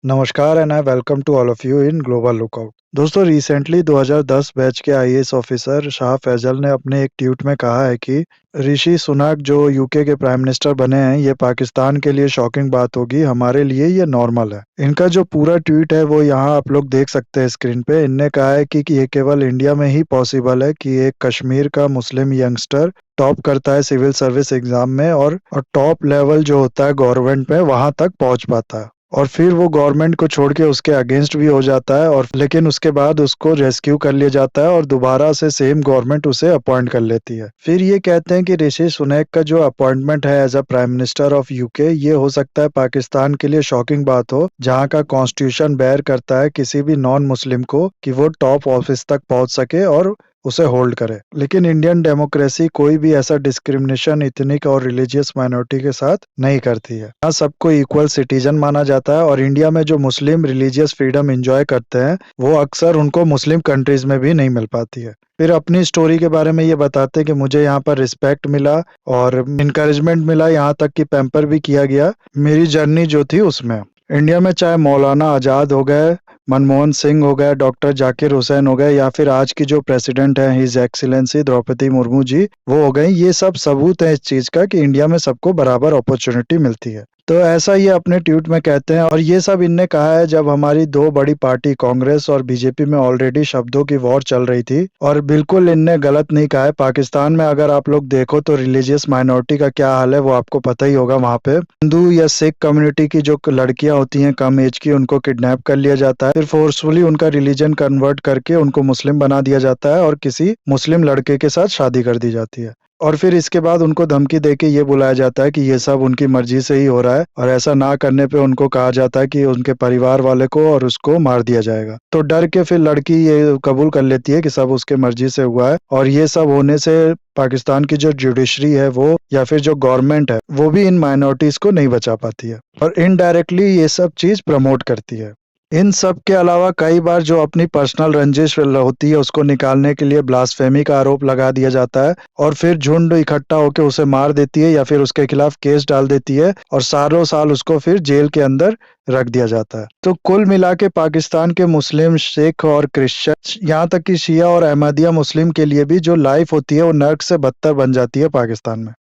नमस्कार and I welcome to all of you in global lookout. दोस्तों, recently 2010 batch के IAS officer Shah Faesal ने अपने एक ट्वीट में कहा है कि ऋषि सुनक जो यूके के प्राइम मिनिस्टर बने हैं, ये पाकिस्तान के लिए शॉकिंग बात होगी, हमारे लिए ये नॉर्मल है। इनका जो पूरा ट्वीट है वो यहाँ आप लोग देख सकते हैं स्क्रीन पे। इनने कहा है कि ये केवल इंडिया में ही पॉसिबल है कि एक कश्मीर का मुस्लिम यंगस्टर टॉप करता है सिविल सर्विस एग्जाम में और टॉप लेवल जो होता है गवर्नमेंट में वहां तक पहुंच पाता है, और फिर वो गवर्नमेंट को छोड़ के उसके अगेंस्ट भी हो जाता है, और लेकिन उसके बाद उसको रेस्क्यू कर लिया जाता है और दोबारा से सेम गवर्नमेंट उसे अपॉइंट कर लेती है। फिर ये कहते हैं कि ऋषि सुनक का जो अपॉइंटमेंट है as a prime minister of UK, ये हो सकता है पाकिस्तान के लिए शॉकिंग बात हो, जहाँ का कॉन्स्टिट्यूशन बेयर करता है किसी भी नॉन मुस्लिम को कि वो टॉप ऑफिस तक पहुंच सके और उसे होल्ड करे। लेकिन इंडियन डेमोक्रेसी कोई भी ऐसा डिस्क्रिमिनेशन इथनिक और रिलीजियस माइनॉरिटी के साथ नहीं करती है। यहाँ सबको इक्वल सिटीजन माना जाता है, और इंडिया में जो मुस्लिम रिलीजियस फ्रीडम एंजॉय करते हैं वो अक्सर उनको मुस्लिम कंट्रीज में भी नहीं मिल पाती है। फिर अपनी स्टोरी के बारे में ये बताते हैं कि मुझे यहाँ पर रिस्पेक्ट मिला और इनकरेजमेंट मिला, यहाँ तक कि पैम्पर भी किया गया मेरी जर्नी जो थी उसमें। इंडिया में चाहे मौलाना आजाद हो गए, मनमोहन सिंह हो गए, डॉक्टर जाकिर हुसैन हो गए, या फिर आज की जो प्रेसिडेंट है हिज एक्सीलेंसी द्रौपदी मुर्मू जी, वो हो गई, ये सब सबूत है इस चीज का कि इंडिया में सबको बराबर अपॉर्चुनिटी मिलती है। तो ऐसा ये अपने ट्वीट में कहते हैं, और ये सब इनने कहा है जब हमारी दो बड़ी पार्टी कांग्रेस और बीजेपी में ऑलरेडी शब्दों की वॉर चल रही थी। और बिल्कुल इनने गलत नहीं कहा है। पाकिस्तान में अगर आप लोग देखो तो रिलीजियस माइनॉरिटी का क्या हाल है वो आपको पता ही होगा। वहाँ पे हिंदू या सिख कम्युनिटी की जो लड़कियां होती हैं कम एज की, उनको किडनैप कर लिया जाता है, फिर फोर्सफुली उनका रिलीजन कन्वर्ट करके उनको मुस्लिम बना दिया जाता है और किसी मुस्लिम लड़के के साथ शादी कर दी जाती है, और फिर इसके बाद उनको धमकी देके ये बुलाया जाता है कि ये सब उनकी मर्जी से ही हो रहा है, और ऐसा ना करने पे उनको कहा जाता है कि उनके परिवार वाले को और उसको मार दिया जाएगा। तो डर के फिर लड़की ये कबूल कर लेती है कि सब उसके मर्जी से हुआ है, और ये सब होने से पाकिस्तान की जो जुडिशरी है वो या फिर जो गवर्नमेंट है वो भी इन माइनॉरिटीज को नहीं बचा पाती है, और इनडायरेक्टली ये सब चीज प्रमोट करती है। इन सब के अलावा कई बार जो अपनी पर्सनल रंजिश होती है उसको निकालने के लिए ब्लास्फेमी का आरोप लगा दिया जाता है, और फिर झुंड इकट्ठा होकर उसे मार देती है या फिर उसके खिलाफ केस डाल देती है, और सालों साल उसको फिर जेल के अंदर रख दिया जाता है। तो कुल मिला के पाकिस्तान के मुस्लिम, सिख और क्रिश्चियन, यहाँ तक कि शिया और अहमदिया मुस्लिम के लिए भी जो लाइफ होती है वो नर्क से बदतर बन जाती है पाकिस्तान में।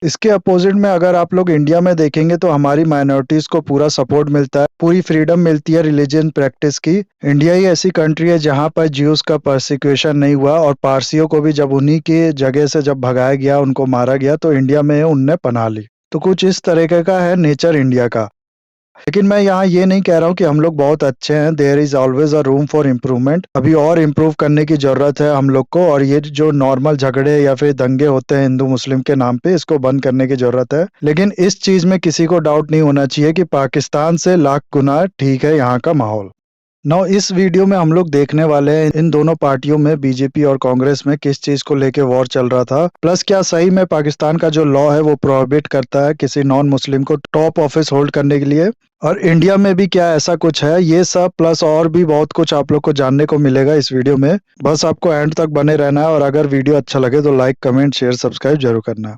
इसके अपोजिट में अगर आप लोग इंडिया में देखेंगे तो हमारी माइनॉरिटीज को पूरा सपोर्ट मिलता है, पूरी फ्रीडम मिलती है रिलीजन प्रैक्टिस की। इंडिया ही ऐसी कंट्री है जहां पर ज्यूज का परसिक्यूशन नहीं हुआ, और पारसियों को भी जब उन्हीं की जगह से जब भगाया गया, उनको मारा गया, तो इंडिया में उनने पनाह ली। तो कुछ इस तरीके का है नेचर इंडिया का। लेकिन मैं यहाँ ये नहीं कह रहा हूँ कि हम लोग बहुत अच्छे हैं। There is always a room for improvement. अभी और इम्प्रूव करने की जरूरत है हम लोग को, और ये जो नॉर्मल झगड़े या फिर दंगे होते हैं हिंदू मुस्लिम के नाम पे, इसको बंद करने की जरूरत है। लेकिन इस चीज में किसी को डाउट नहीं होना चाहिए कि पाकिस्तान से लाख गुना ठीक है यहाँ का माहौल। नाउ इस वीडियो में हम लोग देखने वाले हैं इन दोनों पार्टियों में, बीजेपी और कांग्रेस में, किस चीज को लेके वॉर चल रहा था, प्लस क्या सही में पाकिस्तान का जो लॉ है वो प्रोहिबिट करता है किसी नॉन मुस्लिम को टॉप ऑफिस होल्ड करने के लिए, और इंडिया में भी क्या ऐसा कुछ है। ये सब प्लस और भी बहुत कुछ आप लोग को जानने को मिलेगा इस वीडियो में। बस आपको एंड तक बने रहना है, और अगर वीडियो अच्छा लगे तो लाइक, कमेंट, शेयर, सब्सक्राइब जरूर करना है।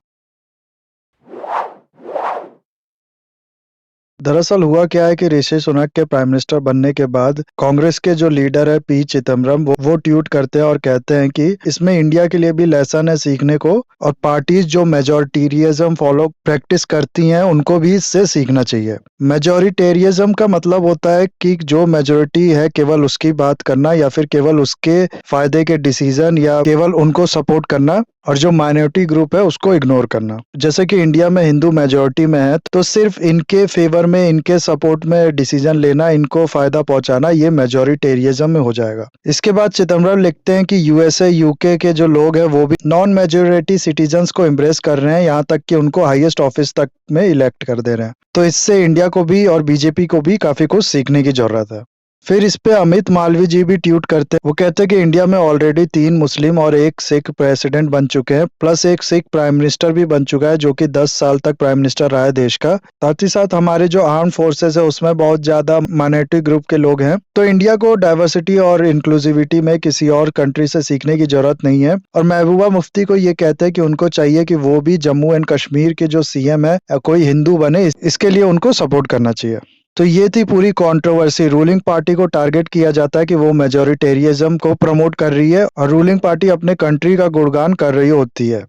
दरअसल हुआ क्या है कि ऋषि सुनक के प्राइम मिनिस्टर बनने के बाद कांग्रेस के जो लीडर है पी चिदम्बरम, वो ट्वीट करते हैं और कहते हैं कि इसमें इंडिया के लिए भी लेसन है सीखने को, और पार्टीज जो मेजोरिटेरियज्म फॉलो प्रैक्टिस करती हैं उनको भी इससे सीखना चाहिए। मेजोरिटेरियज्म का मतलब होता है कि जो मेजोरिटी है केवल उसकी बात करना, या फिर केवल उसके फायदे के डिसीजन, या केवल उनको सपोर्ट करना, और जो माइनॉरिटी ग्रुप है उसको इग्नोर करना। जैसे कि इंडिया में हिंदू मेजोरिटी में है तो सिर्फ इनके फेवर में, इनके सपोर्ट में डिसीजन लेना, इनको फायदा पहुंचाना, ये मेजोरिटेरियज्म में हो जाएगा। इसके बाद चिदम्बरम लिखते हैं कि यूएसए, यूके के जो लोग हैं वो भी नॉन मेजोरिटी सिटीजन्स को एम्ब्रेस कर रहे हैं, यहाँ तक कि उनको हाईएस्ट ऑफिस तक में इलेक्ट कर दे रहे हैं। तो इससे इंडिया को भी और बीजेपी को भी काफी कुछ सीखने की जरूरत है। फिर इस पे अमित मालवीय जी भी ट्वीट करते हैं। वो कहते हैं कि इंडिया में ऑलरेडी 3 मुस्लिम और 1 सिख प्रेसिडेंट बन चुके हैं, प्लस 1 सिख प्राइम मिनिस्टर भी बन चुका है जो कि 10 साल तक प्राइम मिनिस्टर रहा है देश का। साथ ही साथ हमारे जो आर्म फोर्सेस है उसमें बहुत ज्यादा माइनॉरिटी ग्रुप के लोग हैं। तो इंडिया को डाइवर्सिटी और इंक्लूसिविटी में किसी और कंट्री से सीखने की जरूरत नहीं है। और महबूबा मुफ्ती को ये कहते हैं कि उनको चाहिए कि वो भी जम्मू एंड कश्मीर के जो सीएम है कोई हिंदू बने, इसके लिए उनको सपोर्ट करना चाहिए। तो ये थी पूरी कंट्रोवर्सी। रूलिंग पार्टी को टारगेट किया जाता है कि वो मेजॉरिटेरियज्म को प्रमोट कर रही है और रूलिंग पार्टी अपने कंट्री का गुणगान कर रही होती है।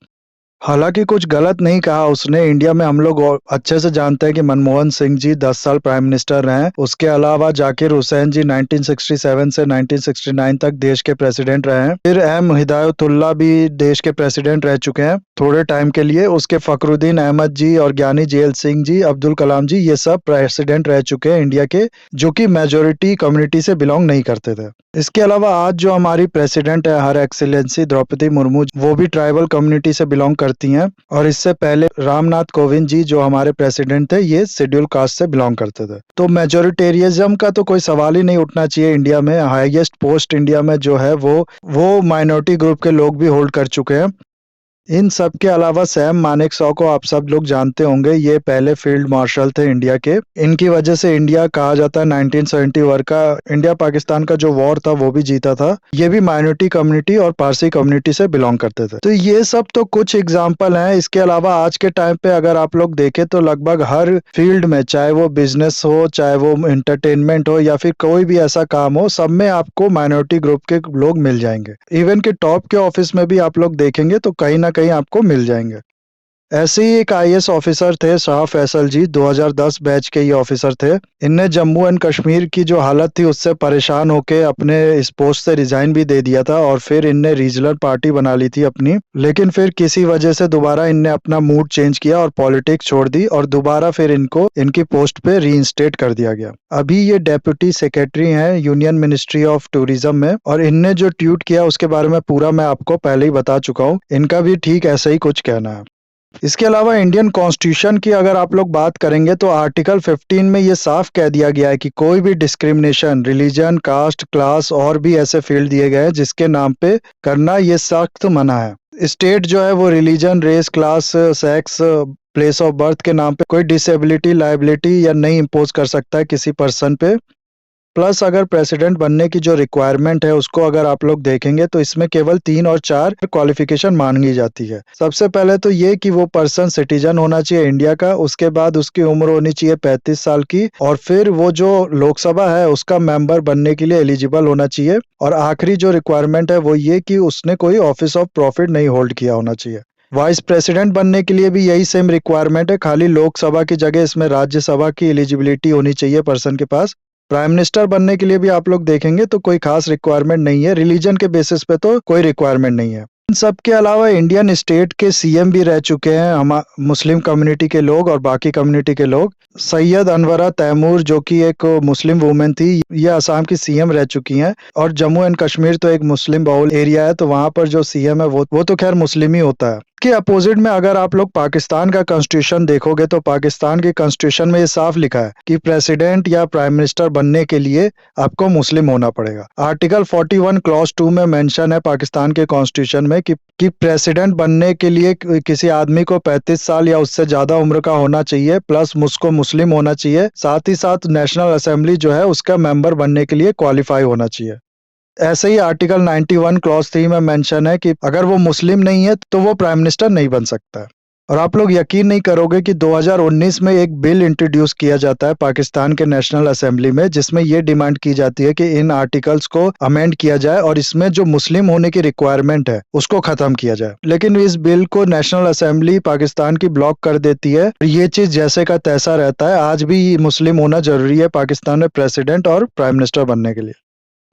हालाँकि कुछ गलत नहीं कहा उसने। इंडिया में हम लोग अच्छे से जानते हैं कि मनमोहन सिंह जी 10 साल प्राइम मिनिस्टर रहे। उसके अलावा जाकिर हुसैन जी 1967 से 1969 तक देश के प्रेसिडेंट रहे हैं। फिर एम हिदायतुल्लाह भी देश के प्रेसिडेंट रह चुके हैं थोड़े टाइम के लिए। उसके फखरुद्दीन अहमद जी और ज्ञानी जेल सिंह जी, अब्दुल कलाम जी, ये सब प्रेसिडेंट रह चुके हैं इंडिया के, जो कि मेजॉरिटी कम्युनिटी से बिलोंग नहीं करते थे। इसके अलावा आज जो हमारी प्रेसिडेंट है हर एक्सीलेंसी द्रौपदी मुर्मू, वो भी ट्राइबल कम्युनिटी से बिलोंग करती हैं। और इससे पहले रामनाथ कोविंद जी जो हमारे प्रेसिडेंट थे, ये शेड्यूल कास्ट से बिलोंग करते थे। तो मेजोरिटेरियज्म का तो कोई सवाल ही नहीं उठना चाहिए इंडिया में। हाईएस्ट पोस्ट इंडिया में जो है वो माइनॉरिटी ग्रुप के लोग भी होल्ड कर चुके हैं। इन सब के अलावा सैम मानेकशॉ को आप सब लोग जानते होंगे। ये पहले फील्ड मार्शल थे इंडिया के। इनकी वजह से इंडिया कहा जाता है 1971 का इंडिया पाकिस्तान का जो वॉर था वो भी जीता था। ये भी माइनॉरिटी कम्युनिटी और पारसी कम्युनिटी से बिलोंग करते थे। तो ये सब तो कुछ एग्जाम्पल हैं। इसके अलावा आज के टाइम पे अगर आप लोग देखें तो लगभग हर फील्ड में, चाहे वो बिजनेस हो, चाहे वो एंटरटेनमेंट हो, या फिर कोई भी ऐसा काम हो, सब में आपको माइनॉरिटी ग्रुप के लोग मिल जाएंगे। इवन कि टॉप के ऑफिस में भी आप लोग देखेंगे तो कहीं ना कहीं आपको मिल जाएंगे। ऐसे ही एक आईएएस ऑफिसर थे शाह फैसल जी, 2010 बैच के ये ऑफिसर थे। इनने जम्मू एंड कश्मीर की जो हालत थी उससे परेशान होके अपने इस पोस्ट से रिजाइन भी दे दिया था और फिर इनने रीजनल पार्टी बना ली थी अपनी। लेकिन फिर किसी वजह से दोबारा इनने अपना मूड चेंज किया और पॉलिटिक्स छोड़ दी और दोबारा फिर इनको इनकी पोस्ट पे रीइंस्टेट कर दिया गया। अभी ये डेप्यूटी सेक्रेटरी हैं यूनियन मिनिस्ट्री ऑफ टूरिज्म में। और इनने जो ट्वीट किया उसके बारे में पूरा मैं आपको पहले ही बता चुका हूँ। इनका भी ठीक ऐसा ही कुछ कहना है। इसके अलावा इंडियन कॉन्स्टिट्यूशन की अगर आप लोग बात करेंगे तो आर्टिकल 15 में ये साफ कह दिया गया है कि कोई भी डिस्क्रिमिनेशन रिलीजन, कास्ट, क्लास और भी ऐसे फील्ड दिए गए हैं जिसके नाम पे करना ये सख्त मना है। स्टेट जो है वो religion, race, class, sex, place of birth के नाम पे कोई डिसेबिलिटी, लाइबिलिटी या नहीं इम्पोज कर सकता है किसी पर्सन पे। प्लस अगर प्रेसिडेंट बनने की जो रिक्वायरमेंट है उसको अगर आप लोग देखेंगे तो इसमें केवल 3 और 4 क्वालिफिकेशन मांगी जाती है। सबसे पहले तो ये कि वो पर्सन सिटीजन होना चाहिए इंडिया का, उसके बाद उसकी उम्र होनी चाहिए 35 साल की, और फिर वो जो लोकसभा है उसका मेंबर बनने के लिए एलिजिबल होना चाहिए। और आखिरी जो रिक्वायरमेंट है वो ये कि उसने कोई ऑफिस ऑफ प्रॉफिट नहीं होल्ड किया होना चाहिए। वाइस प्रेसिडेंट बनने के लिए भी यही सेम रिक्वायरमेंट है, खाली लोकसभा की जगह इसमें राज्यसभा की एलिजिबिलिटी होनी चाहिए पर्सन के पास। प्राइम मिनिस्टर बनने के लिए भी आप लोग देखेंगे तो कोई खास रिक्वायरमेंट नहीं है। रिलीजन के बेसिस पे तो कोई रिक्वायरमेंट नहीं है। इन सब के अलावा इंडियन स्टेट के सीएम भी रह चुके हैं हम मुस्लिम कम्युनिटी के लोग और बाकी कम्युनिटी के लोग। सैयद अनवरा तैमूर जो कि एक मुस्लिम वुमेन थी, ये असम की सीएम रह चुकी हैं। और जम्मू एंड कश्मीर तो एक मुस्लिम बहुल एरिया है, तो वहां पर जो सीएम है वो तो खैर मुस्लिम ही होता है। के अपोजिट में अगर आप लोग पाकिस्तान का कॉन्स्टिट्यूशन देखोगे तो पाकिस्तान के कॉन्स्टिट्यूशन में ये साफ लिखा है कि प्रेसिडेंट या प्राइम मिनिस्टर बनने के लिए आपको मुस्लिम होना पड़ेगा। आर्टिकल 41 क्लॉज 2 में मेंशन है पाकिस्तान के कॉन्स्टिट्यूशन में कि प्रेसिडेंट बनने के लिए किसी आदमी को 35 साल या उससे ज्यादा उम्र का होना चाहिए, प्लस उसको मुस्लिम होना चाहिए, साथ ही साथ नेशनल असेंबली जो है उसका मेंबर बनने के लिए क्वालिफाई होना चाहिए। ऐसे ही आर्टिकल 91 क्लॉज 3 में मेंशन है कि अगर वो मुस्लिम नहीं है तो वो प्राइम मिनिस्टर नहीं बन सकता है। और आप लोग यकीन नहीं करोगे कि 2019 में एक बिल इंट्रोड्यूस किया जाता है पाकिस्तान के नेशनल असेंबली में, जिसमें ये डिमांड की जाती है कि इन आर्टिकल्स को अमेंड किया जाए और इसमें जो मुस्लिम होने की रिक्वायरमेंट है उसको खत्म किया जाए। लेकिन इस बिल को नेशनल असेंबली पाकिस्तान की ब्लॉक कर देती है। ये चीज जैसे का तैसा रहता है। आज भी मुस्लिम होना जरूरी है पाकिस्तान में प्रेसिडेंट और प्राइम मिनिस्टर बनने के लिए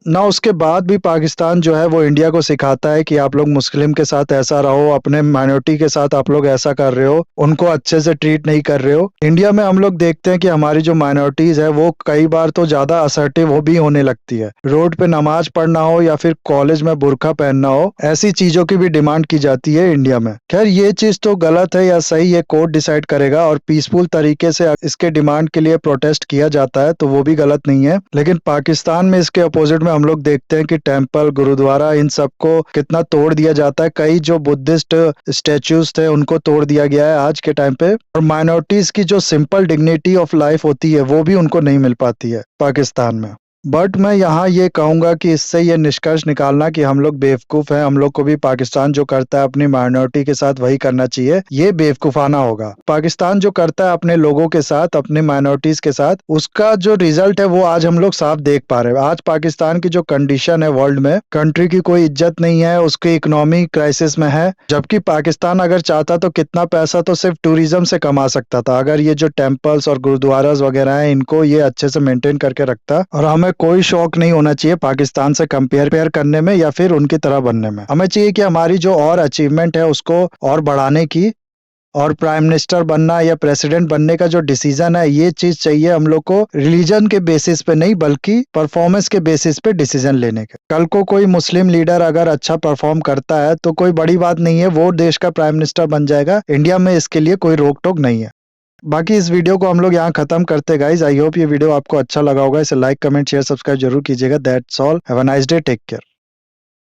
ना। उसके बाद भी पाकिस्तान जो है वो इंडिया को सिखाता है कि आप लोग मुस्लिम के साथ ऐसा रहो, अपने माइनॉरिटी के साथ आप लोग ऐसा कर रहे हो, उनको अच्छे से ट्रीट नहीं कर रहे हो। इंडिया में हम लोग देखते हैं कि हमारी जो माइनॉरिटीज है वो कई बार तो ज्यादा असर्टिव वो भी होने लगती है। रोड पे नमाज पढ़ना हो या फिर कॉलेज में बुर्का पहनना हो, ऐसी चीजों की भी डिमांड की जाती है इंडिया में। खैर ये चीज तो गलत है या सही ये कोर्ट डिसाइड करेगा, और पीसफुल तरीके से इसके डिमांड के लिए प्रोटेस्ट किया जाता है तो वो भी गलत नहीं है। लेकिन पाकिस्तान में इसके अपोजिट में हम लोग देखते हैं कि टेंपल, गुरुद्वारा, इन सबको कितना तोड़ दिया जाता है। कई जो बुद्धिस्ट स्टैच्यूज थे उनको तोड़ दिया गया है आज के टाइम पे। और माइनॉरिटीज की जो सिंपल डिग्निटी ऑफ लाइफ होती है वो भी उनको नहीं मिल पाती है पाकिस्तान में। बट मैं यहाँ ये कहूँगा कि इससे ये निष्कर्ष निकालना कि हम लोग बेवकूफ़ हैं, हम लोग को भी पाकिस्तान जो करता है अपनी माइनॉरिटी के साथ वही करना चाहिए, ये बेवकूफ़ाना होगा। पाकिस्तान जो करता है अपने लोगों के साथ, अपने माइनॉरिटीज़ के साथ, उसका जो रिज़ल्ट है वो आज हम लोग साफ देख पा रहे हैं। आज पाकिस्तान की जो कंडीशन है वर्ल्ड में, कंट्री की कोई इज़्ज़त नहीं है, उसकी इकोनॉमी क्राइसिस में है, जबकि पाकिस्तान अगर चाहता तो कितना पैसा तो सिर्फ टूरिज़्म से कमा सकता था, अगर ये जो टेम्पल्स और गुरुद्वारास वगैरह हैं, इनको ये अच्छे से मेंटेन करके रखता। और हमें कोई शौक नहीं होना चाहिए पाकिस्तान से कंपेयर करने में या फिर उनकी तरह बनने में। हमें चाहिए कि हमारी जो और अचीवमेंट है उसको और बढ़ाने की, और प्राइम मिनिस्टर बनना या प्रेसिडेंट बनने का जो डिसीजन है, ये चीज चाहिए हम लोग को रिलीजन के बेसिस पे नहीं बल्कि परफॉर्मेंस के बेसिस पे डिसीजन लेने के। कल को कोई मुस्लिम लीडर अगर अच्छा परफॉर्म करता है तो कोई बड़ी बात नहीं है, वो देश का प्राइम मिनिस्टर बन जाएगा। इंडिया में इसके लिए कोई रोक टोक नहीं है। बाकी इस वीडियो को हम लोग यहाँ खत्म करते गाइज। आई होप ये वीडियो आपको अच्छा लगा होगा। इसे लाइक, कमेंट, शेयर, सब्सक्राइब जरूर कीजिएगा। That's all. Have a nice day. Take care.